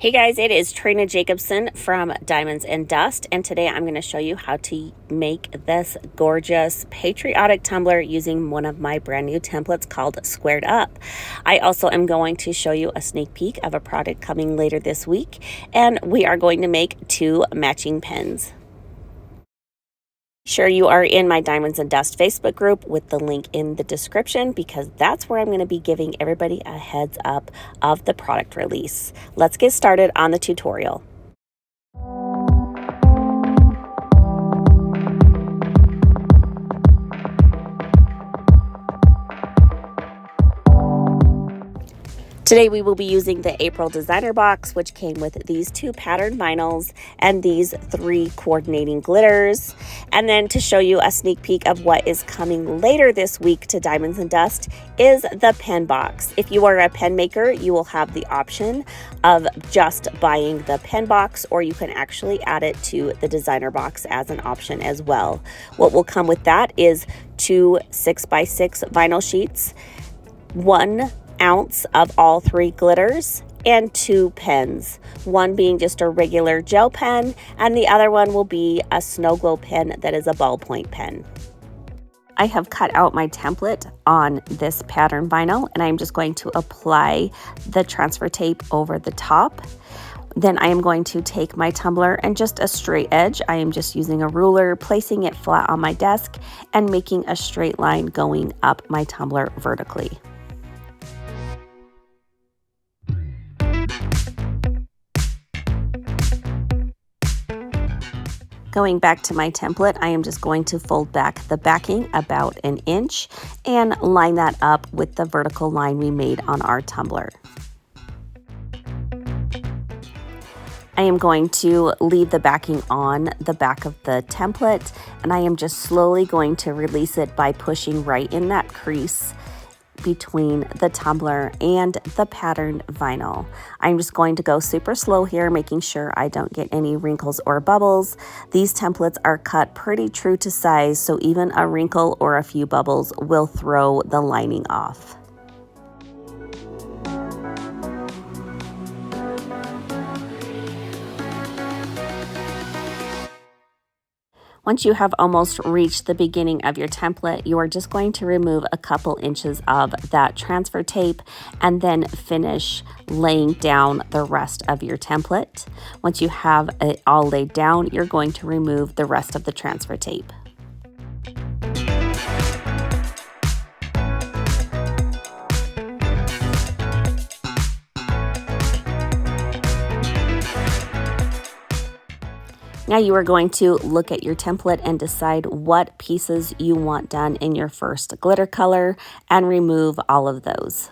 Hey guys, it is Trina Jacobson from Diamonds and Dust, and today I'm going to show you how to make this gorgeous patriotic tumbler using one of my brand new templates called Squared Up. I also am going to show you a sneak peek of a product coming later this week, and we are going to make 2 matching pens. Sure, you are in my Diamonds and Dust Facebook group with the link in the description, because that's where I'm going to be giving everybody a heads up of the product release. Let's get started on the tutorial. Today we will be using the April designer box, which came with these 2 patterned vinyls and these 3 coordinating glitters. And then to show you a sneak peek of what is coming later this week to Diamonds and Dust is the pen box. If you are a pen maker, you will have the option of just buying the pen box, or you can actually add it to the designer box as an option as well. What will come with that is 2 6x6 vinyl sheets, 1 ounce of all 3 glitters, and 2 pens, one being just a regular gel pen and the other one will be a snow glow pen that is a ballpoint pen. I have cut out my template on this pattern vinyl, and I'm just going to apply the transfer tape over the top. Then I am going to take my tumbler and just a straight edge. I am just using a ruler, placing it flat on my desk and making a straight line going up my tumbler vertically. Going back to my template, I am just going to fold back the backing about 1 inch and line that up with the vertical line we made on our tumbler. I am going to leave the backing on the back of the template, and I am just slowly going to release it by pushing right in that crease between the tumbler and the patterned vinyl. I'm just going to go super slow here, making sure I don't get any wrinkles or bubbles. These templates are cut pretty true to size, so even a wrinkle or a few bubbles will throw the lining off. Once you have almost reached the beginning of your template, you are just going to remove a couple inches of that transfer tape and then finish laying down the rest of your template. Once you have it all laid down, you're going to remove the rest of the transfer tape. Now you are going to look at your template and decide what pieces you want done in your first glitter color and remove all of those.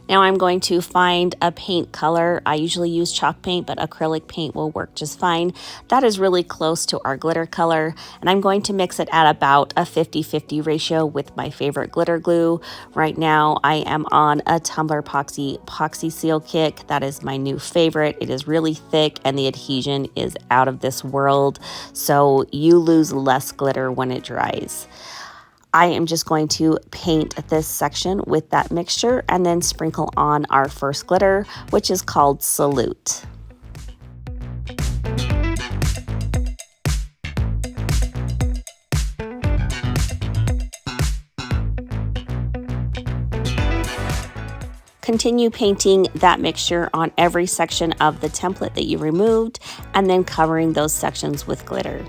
Now I'm going to find a paint color. I usually use chalk paint, but acrylic paint will work just fine. That is really close to our glitter color, and I'm going to mix it at about a 50-50 ratio with my favorite glitter glue. Right now I am on a Tumbler epoxy seal kit. That is my new favorite. It is really thick and the adhesion is out of this world, so you lose less glitter when it dries. I am just going to paint this section with that mixture and then sprinkle on our first glitter, which is called Salute. Continue painting that mixture on every section of the template that you removed, and then covering those sections with glitter.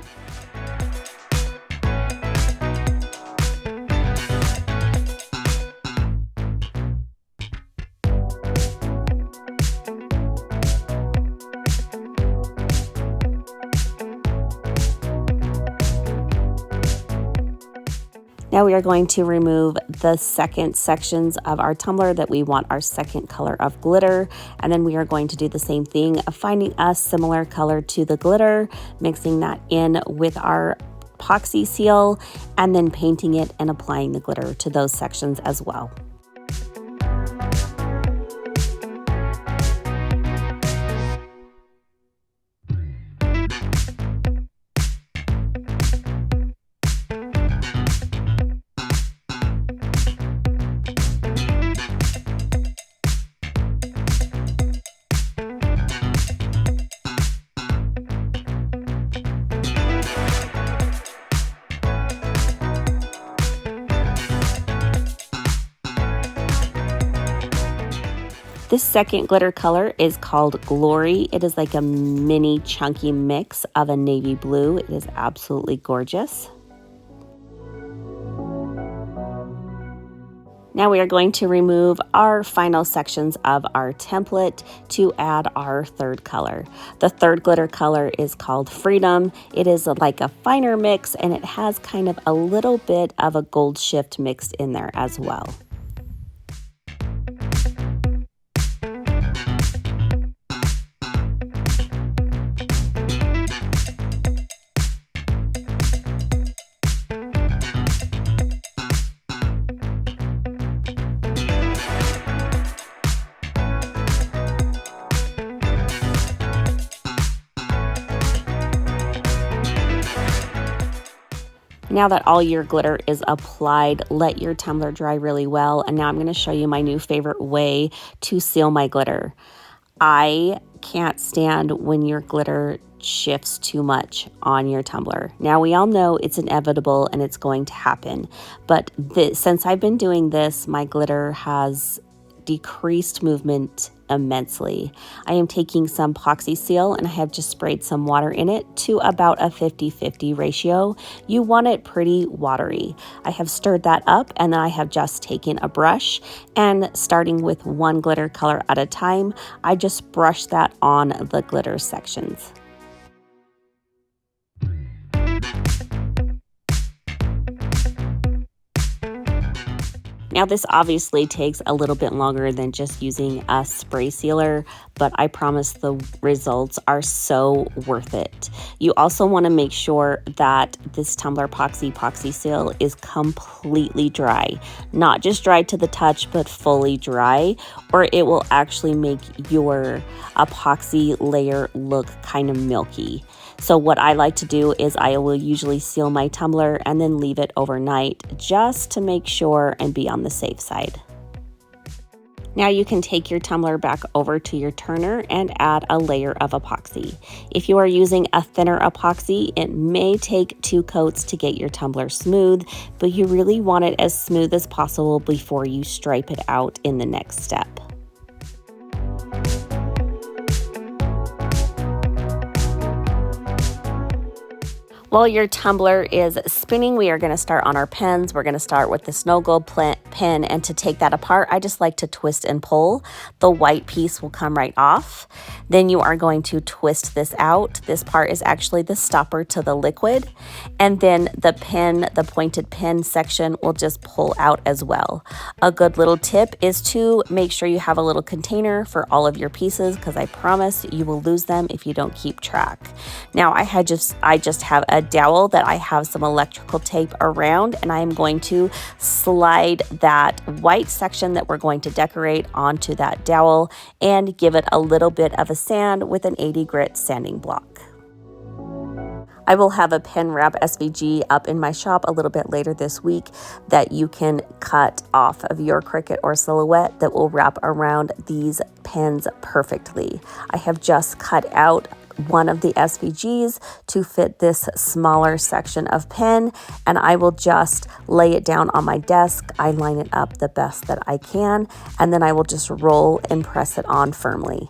Now we are going to remove the second sections of our tumbler that we want our second color of glitter, and then we are going to do the same thing, finding a similar color to the glitter, mixing that in with our epoxy seal, and then painting it and applying the glitter to those sections as well. This second glitter color is called Glory. It is like a mini chunky mix of a navy blue. It is absolutely gorgeous. Now we are going to remove our final sections of our template to add our third color. The third glitter color is called Freedom. It is like a finer mix, and it has kind of a little bit of a gold shift mixed in there as well. Now that all your glitter is applied, let your tumbler dry really well. And now I'm going to show you my new favorite way to seal my glitter. I can't stand when your glitter shifts too much on your tumbler. Now we all know it's inevitable and it's going to happen. But since I've been doing this, my glitter has decreased movement immensely. I am taking some epoxy seal and I have just sprayed some water in it to about a 50-50 ratio. You want it pretty watery. I have stirred that up and then I have just taken a brush and starting with one glitter color at a time, I just brush that on the glitter sections. Now this obviously takes a little bit longer than just using a spray sealer, but I promise the results are so worth it. You also want to make sure that this Tumbler epoxy seal is completely dry. Not just dry to the touch, but fully dry, or it will actually make your epoxy layer look kind of milky. So what I like to do is I will usually seal my tumbler and then leave it overnight just to make sure and be on the safe side. Now you can take your tumbler back over to your turner and add a layer of epoxy. If you are using a thinner epoxy, it may take 2 coats to get your tumbler smooth, but you really want it as smooth as possible before you stripe it out in the next step. While your tumbler is spinning, we are going to start on our pens. We're going to start with the snow globe pen, and to take that apart, I just like to twist and pull. The white piece will come right off. Then you are going to twist this out. This part is actually the stopper to the liquid. And then the pen, the pointed pen section will just pull out as well. A good little tip is to make sure you have a little container for all of your pieces, because I promise you will lose them if you don't keep track. Now I just have a dowel that I have some electrical tape around, and I am going to slide that white section that we're going to decorate onto that dowel and give it a little bit of a sand with an 80 grit sanding block. I will have a pen wrap SVG up in my shop a little bit later this week that you can cut off of your Cricut or Silhouette that will wrap around these pens perfectly. I have just cut out one of the SVGs to fit this smaller section of pen, and I will just lay it down on my desk. I line it up the best that I can, and then I will just roll and press it on firmly.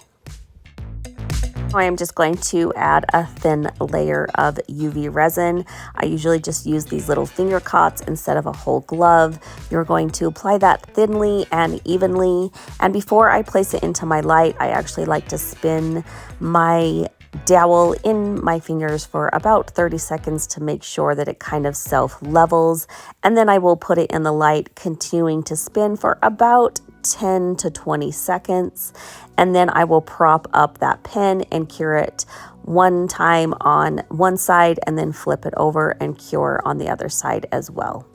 I am just going to add a thin layer of UV resin. I usually just use these little finger cots instead of a whole glove. You're going to apply that thinly and evenly, and before I place it into my light, I actually like to spin my dowel in my fingers for about 30 seconds to make sure that it kind of self-levels, and then I will put it in the light, continuing to spin for about 10 to 20 seconds, and then I will prop up that pen and cure it one time on one side and then flip it over and cure on the other side as well.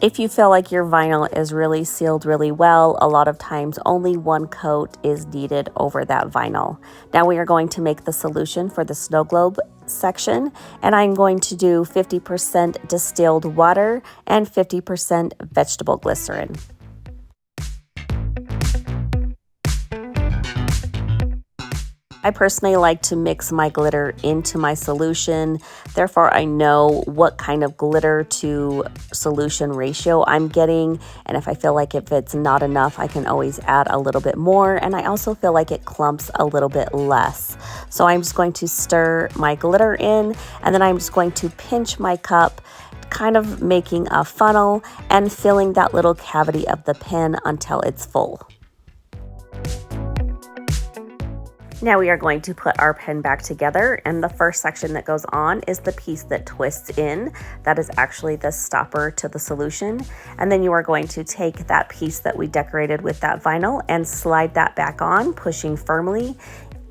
If you feel like your vinyl is really sealed really well, a lot of times only one coat is needed over that vinyl. Now we are going to make the solution for the snow globe section, and I'm going to do 50% distilled water and 50% vegetable glycerin. I personally like to mix my glitter into my solution. Therefore, I know what kind of glitter to solution ratio I'm getting. And if I feel like if it's not enough, I can always add a little bit more. And I also feel like it clumps a little bit less. So I'm just going to stir my glitter in, and then I'm just going to pinch my cup, kind of making a funnel and filling that little cavity of the pen until it's full. Now we are going to put our pen back together, and the first section that goes on is the piece that twists in. That is actually the stopper to the solution. And then you are going to take that piece that we decorated with that vinyl and slide that back on, pushing firmly.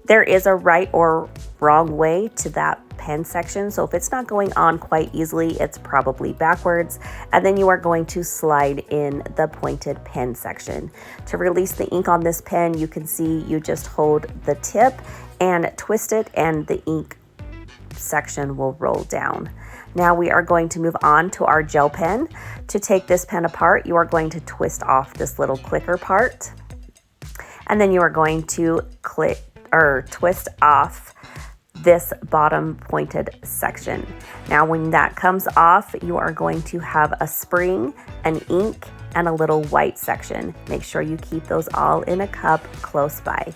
There is a right or wrong way to that pen section, so if it's not going on quite easily, it's probably backwards. And then you are going to slide in the pointed pen section. To release the ink on this pen, you can see you just hold the tip and twist it, and the ink section will roll down. Now we are going to move on to our gel pen. To take this pen apart, you are going to twist off this little clicker part, and then you are going to twist off this bottom pointed section. Now when that comes off, you are going to have a spring, an ink, and a little white section. Make sure you keep those all in a cup close by.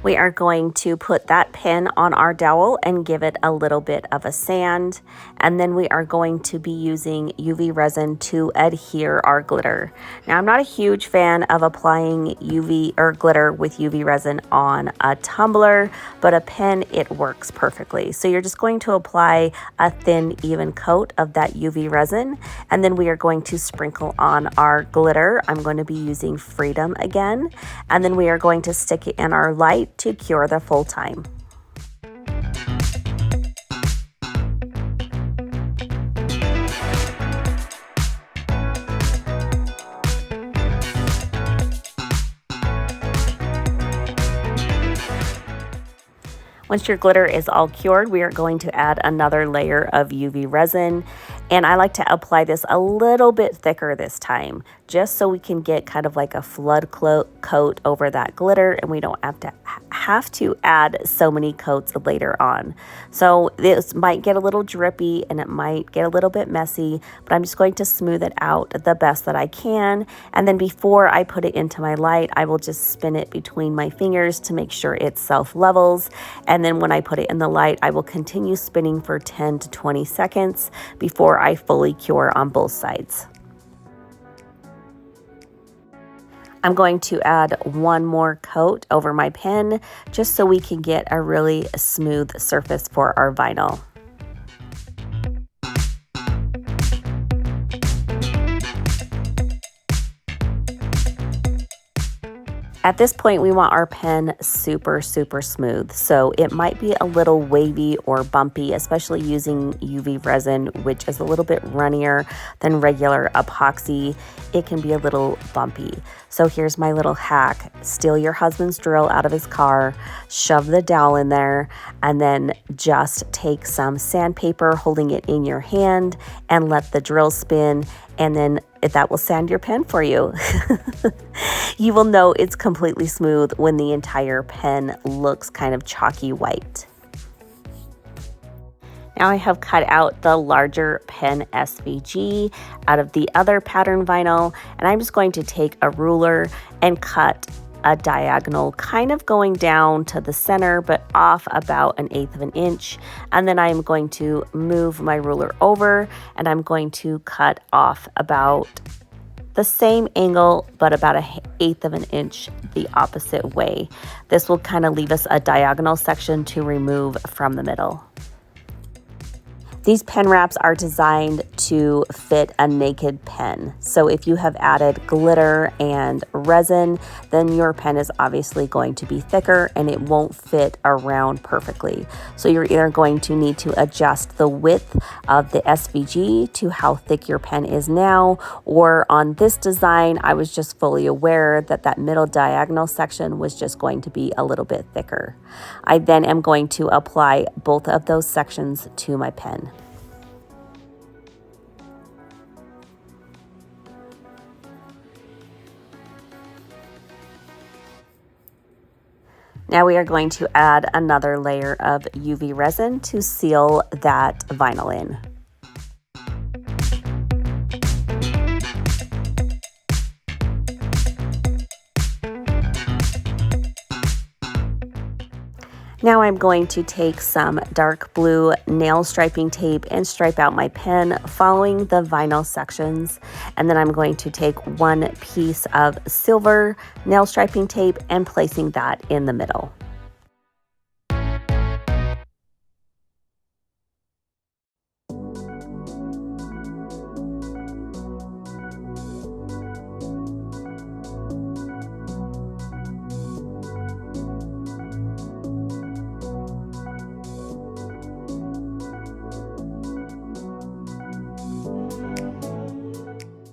We are going to put that pen on our dowel and give it a little bit of a sand. And then we are going to be using UV resin to adhere our glitter. Now, I'm not a huge fan of applying UV or glitter with UV resin on a tumbler, but a pen, it works perfectly. So you're just going to apply a thin, even coat of that UV resin. And then we are going to sprinkle on our glitter. I'm going to be using Freedom again. And then we are going to stick it in our light to cure the full time. Once your glitter is all cured, we are going to add another layer of UV resin. And I like to apply this a little bit thicker this time, just so we can get kind of like a flood coat over that glitter, and we don't have to add so many coats later on. So this might get a little drippy and it might get a little bit messy, but I'm just going to smooth it out the best that I can. And then before I put it into my light, I will just spin it between my fingers to make sure it self-levels. And then when I put it in the light, I will continue spinning for 10 to 20 seconds before I fully cure on both sides. I'm going to add one more coat over my pen just so we can get a really smooth surface for our vinyl. At this point, we want our pen super, super smooth. So it might be a little wavy or bumpy, especially using UV resin, which is a little bit runnier than regular epoxy. It can be a little bumpy. So here's my little hack. Steal your husband's drill out of his car, shove the dowel in there, and then just take some sandpaper, holding it in your hand, and let the drill spin, and then that will sand your pen for you. You will know it's completely smooth when the entire pen looks kind of chalky white. Now I have cut out the larger pen SVG out of the other pattern vinyl, and I'm just going to take a ruler and cut a diagonal kind of going down to the center, but off about 1/8 of an inch. And then I'm going to move my ruler over, and I'm going to cut off about the same angle, but about 1/8 of an inch the opposite way. This will kind of leave us a diagonal section to remove from the middle. These pen wraps are designed to fit a naked pen. So if you have added glitter and resin, then your pen is obviously going to be thicker and it won't fit around perfectly. So you're either going to need to adjust the width of the SVG to how thick your pen is now, or on this design, I was just fully aware that that middle diagonal section was just going to be a little bit thicker. I then am going to apply both of those sections to my pen. Now we are going to add another layer of UV resin to seal that vinyl in. Now I'm going to take some dark blue nail striping tape and stripe out my pen following the vinyl sections. And then I'm going to take one piece of silver nail striping tape and placing that in the middle.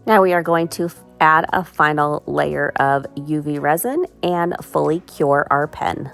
Now we are going to add a final layer of UV resin and fully cure our pen.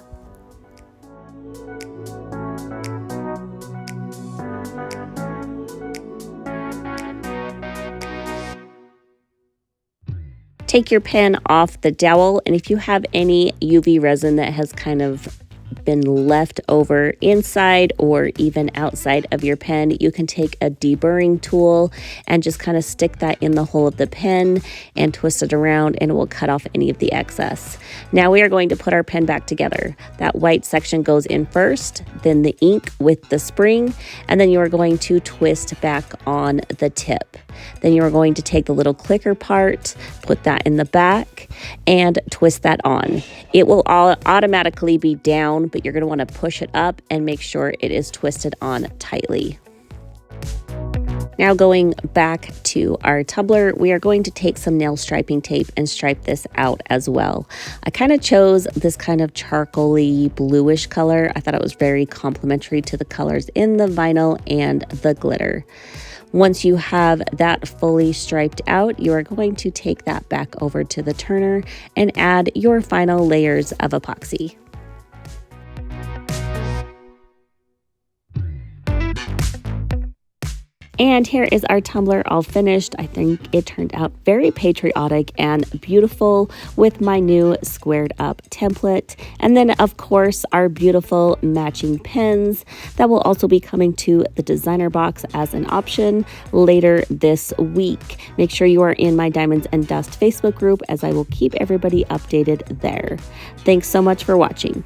Take your pen off the dowel, and if you have any UV resin that has kind of been left over inside or even outside of your pen, you can take a deburring tool and just kind of stick that in the hole of the pen and twist it around, and it will cut off any of the excess. Now we are going to put our pen back together. That white section goes in first, then the ink with the spring, and then you are going to twist back on the tip. Then you are going to take the little clicker part, put that in the back, and twist that on. It will all automatically be down, but you're going to want to push it up and make sure it is twisted on tightly. Now going back to our tumbler, we are going to take some nail striping tape and stripe this out as well. I kind of chose this kind of charcoaly bluish color. I thought it was very complementary to the colors in the vinyl and the glitter. Once you have that fully striped out, you are going to take that back over to the turner and add your final layers of epoxy. And here is our tumbler all finished. I think it turned out very patriotic and beautiful with my new squared up template. And then of course our beautiful matching pens that will also be coming to the designer box as an option later this week. Make sure you are in my Diamonds and Dust Facebook group, as I will keep everybody updated there. Thanks so much for watching.